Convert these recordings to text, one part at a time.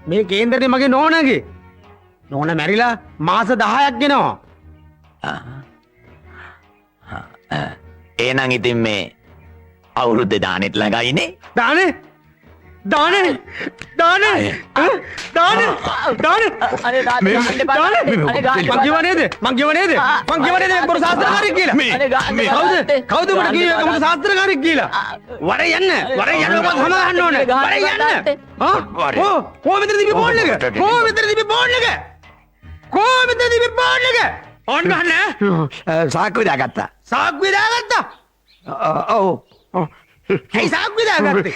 මේ කේන්දරේ මගේ නෝනගේ. නෝන මැරිලා මාස 10ක් ගෙනවා. එහෙනම් ඉතින් මේ අවුරුද්ද දානෙත් ළඟයිනේ. දානේ දානේ දානේ දානේ දානේ අනේ දාන්න එපා. අනේ ගාන්න මං කියව නේද? මං කියව නේද? මං කියව නේද බොරු සාස්ත්‍රකාරයෙක් කියලා? අනේ ගාන්න කවුද මට කිව්වේ කමක සාස්ත්‍රකාරයෙක් කියලා? වරේ යන්න ඔබ සමාදන්න ඕනේ. වරේ යන්න. කොහොමද තිබි බෝල් එක? කොහොමද තිබි බෝල් එක? කොහොමද තිබි බෝල් එක? ඕන් ගන්න සාක්කුව දාගත්තා. සාක්කුවේ දාගත්තා. ඔව්. ඇයි සාක්කුවේ දාගත්තේ?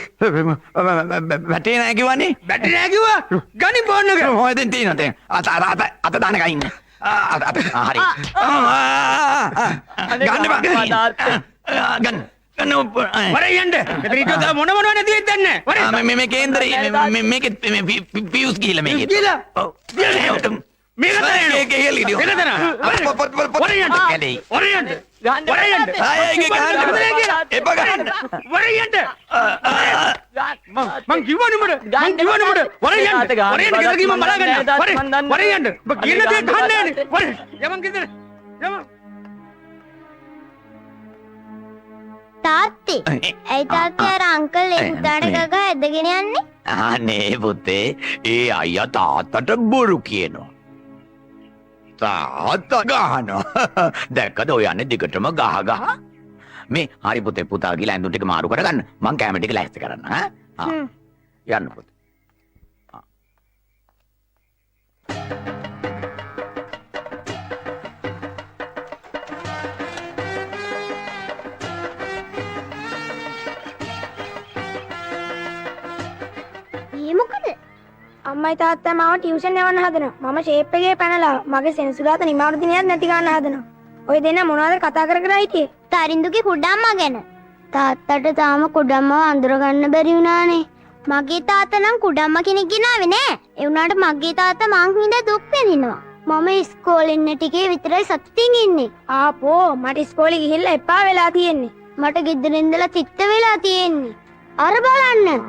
වැටේ නැහැ කිව්වනේ. බැටරි නෑ කිව්වා. ගනි බෝල් එක. හොයදෙන් තියෙනවා දැන්. අත දාන එකයි ඉන්නේ. හරි. ගන්න බා. ගන්න. වරේ යන්න. මෙතන ඊට මොනවද නැති වෙන්නේ නැහැ. මේ කේන්දරේ මේකේ පියුස් ගිහිල්ලා මේකේ. ගිහිල්ලා? ඔව්. මේක තරයන. ඒක හෙල්ලිඩියෝ. මේක තරන. වරේ යන්න. කැලේ. වරේ යන්න. ගන්න වරේ යන්න. ආයේ ගන්න. එපා ගන්න. වරේ යන්න. මං කිව්වනේ උඹට. වරේ යන්න. වරේ යන්න කියලා කිව්වම බලාගන්න. වරේ යන්න. ඔබ කියන දේ ගහන්නේ නෑනේ. වරේ. යමන් ගෙදර. යමන්. තාත්තේ ඇයි තාත්තේ අර අංකල් ඒ පුතාට ගගා ඇදගෙන යන්නේ? අනේ පුතේ ඒ අයියා තාත්තට බොරු කියනවා. තාත්තා ගහනවා. දැක්කද ඔය යන්නේ දිගටම ගහ. මේ හරි පුතේ පුතා ගිහලා ඇඳුම් ටික මාරු කරගන්න. මං කැම ටික ලෑස්ති කරන්න ඈ. යන්න පුතේ. මොකද අම්මයි තාත්තා මාව ටියුෂන් යවන්න හදනවා. මම ෂේප් එකේ පැනලා මගේ සෙනසුරාදා නිමාරු දිනයක් නැති ගන්න හදනවා. ඔය දෙන්න මොනවද කතා කර කර හිටියේ? තරින්දුගේ කුඩම්මා ගැන. තාත්තට තාම කුඩම්මව අඳුර ගන්න බැරි වුණානේ. මගේ තාත්තා නම් කුඩම්මා කෙනෙක් ගෙනාවේ නෑ. ඒ වුණාට මගේ තාත්තා මං හින්දා දුක් විඳිනවා. මම ඉස්කෝලේ ඉන්න ටිකේ විතරයි සතුටින් ඉන්නේ. ආපෝ මට ඉස්කෝලේ ගිහිල්ලා එපා වෙලා තියෙන්නේ. මට ගෙදර ඉඳලා තිත්ත වෙලා තියෙන්නේ. අර බලන්න.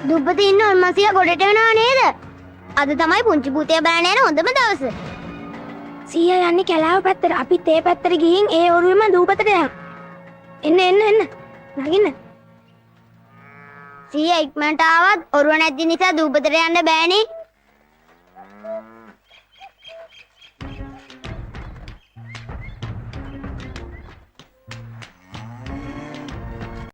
දුප්පති ඉන්න උන්මසියා ගොඩට වෙනව නේද? අද තමයි පුංචි පුතේ බලන්න යන හොඳම දවස. සීයා යන්නේ කැලාව පැත්තට. අපිත් ඒ පැත්තට ගිහින් ඒ ඔරුවෙම දූපතට යමු. එන්න. නගින්න. සීයා ඉක්මනට ආවත් ඔරුව නැති නිසා දූපතට යන්න බෑනේ.